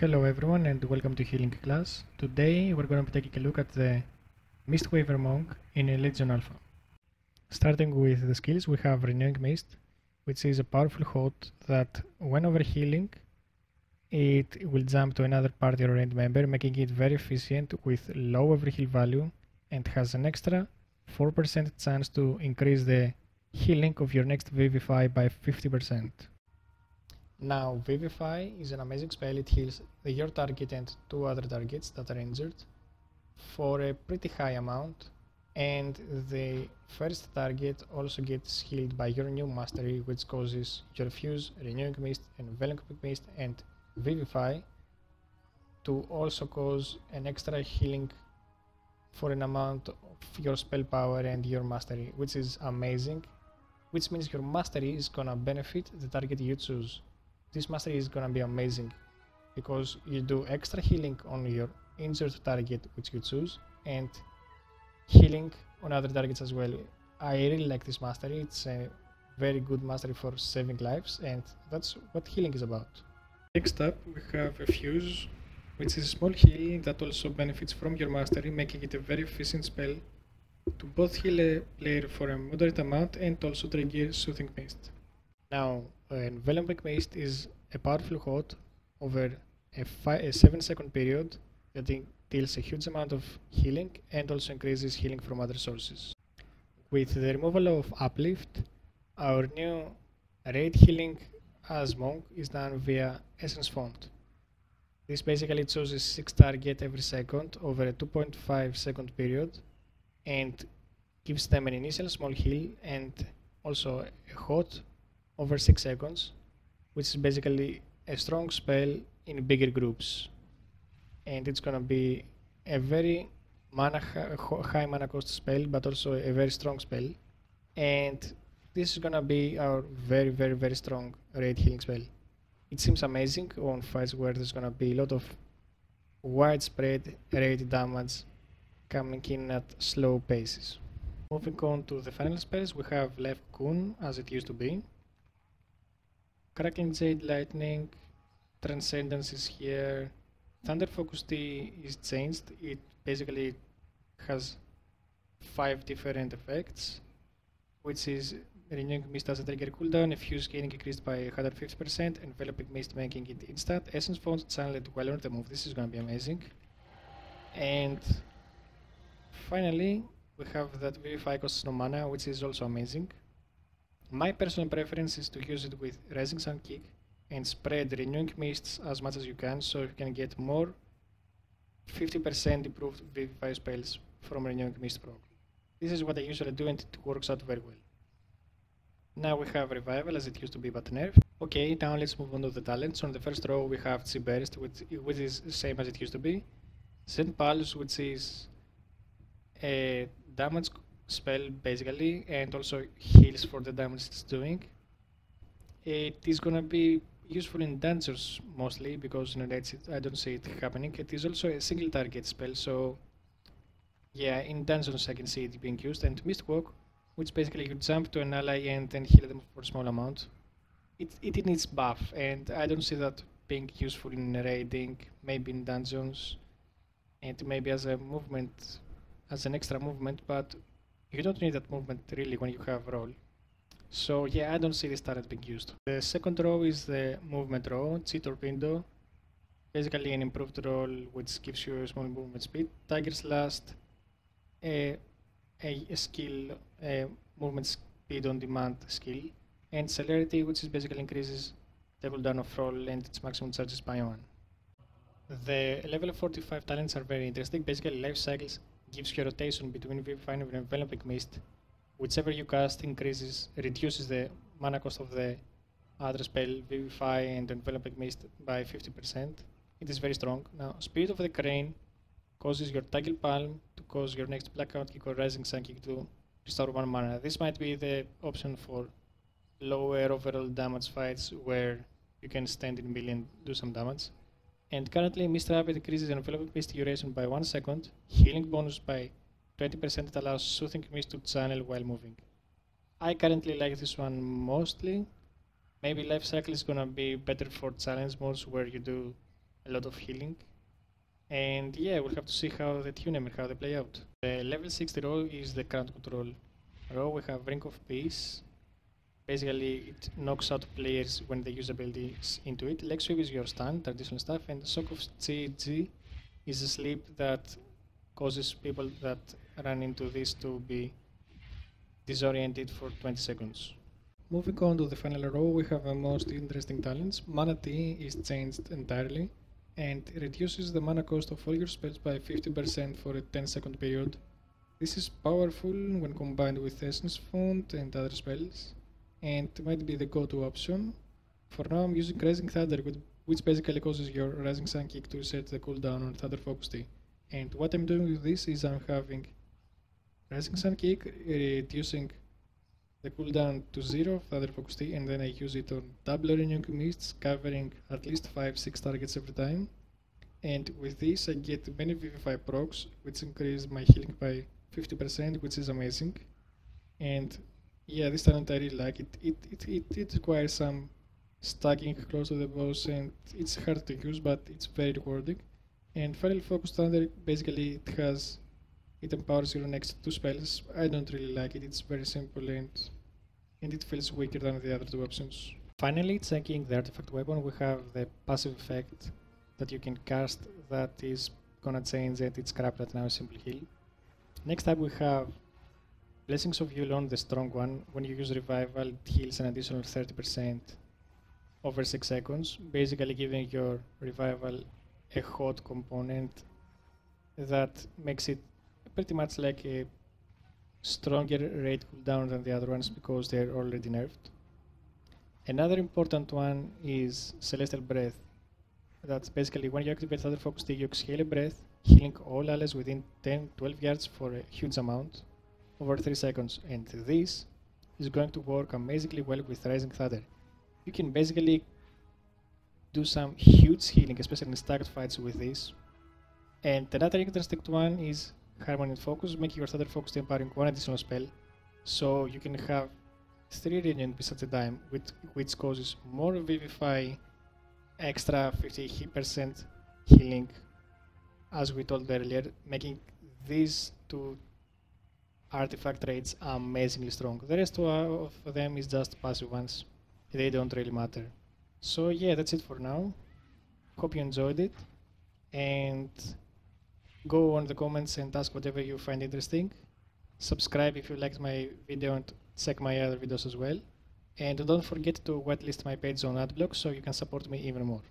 Hello everyone and welcome to Healing class. Today we're going to be taking a look at the Mistweaver monk in a Legion Alpha. Starting with the skills, we have Renewing Mist, which is a powerful hot that when overhealing, it will jump to another party or end member, making it very efficient with low overheal value and has an extra 4% chance to increase the healing of your next Vivify by 50%. Now, Vivify is an amazing spell. It heals your target and two other targets that are injured for a pretty high amount, and the first target also gets healed by your new mastery, which causes your Fuse, Renewing Mist, Enveloping Mist, and Vivify to also cause an extra healing for an amount of your spell power and your mastery, which is amazing, which means your mastery is gonna benefit the target you choose. This mastery is gonna be amazing because you do extra healing on your injured target which you choose and healing on other targets as well. I really like this mastery. It's a very good mastery for saving lives, and that's what healing is about. Next up we have a Fuse, which is a small heal that also benefits from your mastery, making it a very efficient spell to both heal a player for a moderate amount and also trigger Soothing Mist. Now, Enveloping Mist is a powerful hot over a 7-second period that deals a huge amount of healing and also increases healing from other sources. With the removal of Uplift, our new raid healing as monk is done via Essence Font. This basically chooses 6 targets every second over a 2.5 second period and gives them an initial small heal and also a hot over 6 seconds, which is basically a strong spell in bigger groups, and it's gonna be a very high mana cost spell, but also a very strong spell, and this is gonna be our very strong raid healing spell. It seems amazing on fights where there's gonna be a lot of widespread raid damage coming in at slow paces. Moving on to the final spells, we have left Kun as it used to be. Crackling Jade Lightning, Transcendence is here, Thunder Focus T is changed. It basically has 5 different effects, which is Renewing Mist as a trigger cooldown, a Fuse gaining increased by 150%, Enveloping Mist making it instant, Essence Font channeled while on the move. This is gonna be amazing. And finally, we have that Vivify costs no mana, which is also amazing. My personal preference is to use it with Rising Sun Kick and spread Renewing Mists as much as you can, so you can get more 50% improved Vivify spells from Renewing Mist proc. This is what I usually do and it works out very well. Now we have Revival as it used to be but nerf. Okay, now let's move on to the talents. On the first row we have Chi Burst, which is the same as it used to be. Zen Pulse, which is a damage spell basically, and also heals for the damage it's doing. It is gonna be useful in dungeons mostly because in raids I don't see it happening. It is also a single target spell, so yeah, in dungeons I can see it being used. And Mistwalk, which basically you jump to an ally and then heal them for a small amount. It needs buff, and I don't see that being useful in raiding, maybe in dungeons, and maybe as a movement, as an extra movement, but you don't need that movement really when you have roll. So yeah, I don't see this talent being used. The second row is the movement row, Chi Torpedo. Basically an improved roll which gives you a small movement speed. Tiger's Last, a skill, a movement speed on demand skill. And Celerity, which is basically increases the cooldown of roll and its maximum charges by 1. The level 45 talents are very interesting. Basically life cycles gives you rotation between Vivify and Enveloping Mist. Whichever you cast reduces the mana cost of the other spell, Vivify and Enveloping Mist, by 50%. It is very strong. Now, Spirit of the Crane causes your Toggle Palm to cause your next Blackout Kick or Rising Sun Kick to restore 1 mana. This might be the option for lower overall damage fights where you can stand in melee and do some damage. And currently, Mist Rapid increases Enveloping Mist duration by 1 second, healing bonus by 20% that allows Soothing Mist to channel while moving. I currently like this one mostly. Maybe Life Cycle is gonna be better for challenge modes where you do a lot of healing. And yeah, we'll have to see how they tune them and how they play out. The level 60 row is the crowd control row. We have Ring of Peace. Basically, it knocks out players when they use abilities into it. Leg Sweep is your stun, traditional stuff, and Shock of CG is a sleep that causes people that run into this to be disoriented for 20 seconds. Moving on to the final row, we have the most interesting talents. Mana Tea is changed entirely and reduces the mana cost of all your spells by 50% for a 10-second period. This is powerful when combined with Essence Font and other spells, and might be the go-to option. For now I'm using Rising Thunder, which basically causes your Rising Sun Kick to set the cooldown on Thunder Focus Tea. And what I'm doing with this is I'm having Rising Sun Kick, reducing the cooldown to 0 of Thunder Focus Tea, and then I use it on double Renewing Mists, covering at least 5-6 targets every time. And with this I get many Vivify procs, which increase my healing by 50%, which is amazing. And yeah, this talent I really like. It requires some stacking close to the boss, and it's hard to use, but it's very rewarding. And Final Focus Thunder, basically it empowers your next two spells. I don't really like it, it's very simple and it feels weaker than the other two options. Finally, checking the artifact weapon, we have the passive effect that you can cast that is gonna change and it's crap right now, Simple Heal. Next up we have Blessings of Yulon, the strong one. When you use Revival, it heals an additional 30% over 6 seconds, basically giving your Revival a hot component that makes it pretty much like a stronger rate cooldown than the other ones because they're already nerfed. Another important one is Celestial Breath. That's basically when you activate Thunder Focus Tea, you exhale a breath, healing all allies within 10-12 yards for a huge amount over 3 seconds, and this is going to work amazingly well with Rising Thunder. You can basically do some huge healing, especially in stacked fights with this. And another interesting one is Harmony and Focus, making your Thunder Focus empowering one additional spell, so you can have 3 Radiant Beasts at a time, which causes more Vivify, extra 50% healing, as we told earlier, making these two artifact rates amazingly strong. The rest of them is just passive ones, they don't really matter. So yeah, that's it for now. Hope you enjoyed it, and go on the comments and ask whatever you find interesting. Subscribe if you liked my video and check my other videos as well. And don't forget to whitelist my page on Adblock so you can support me even more.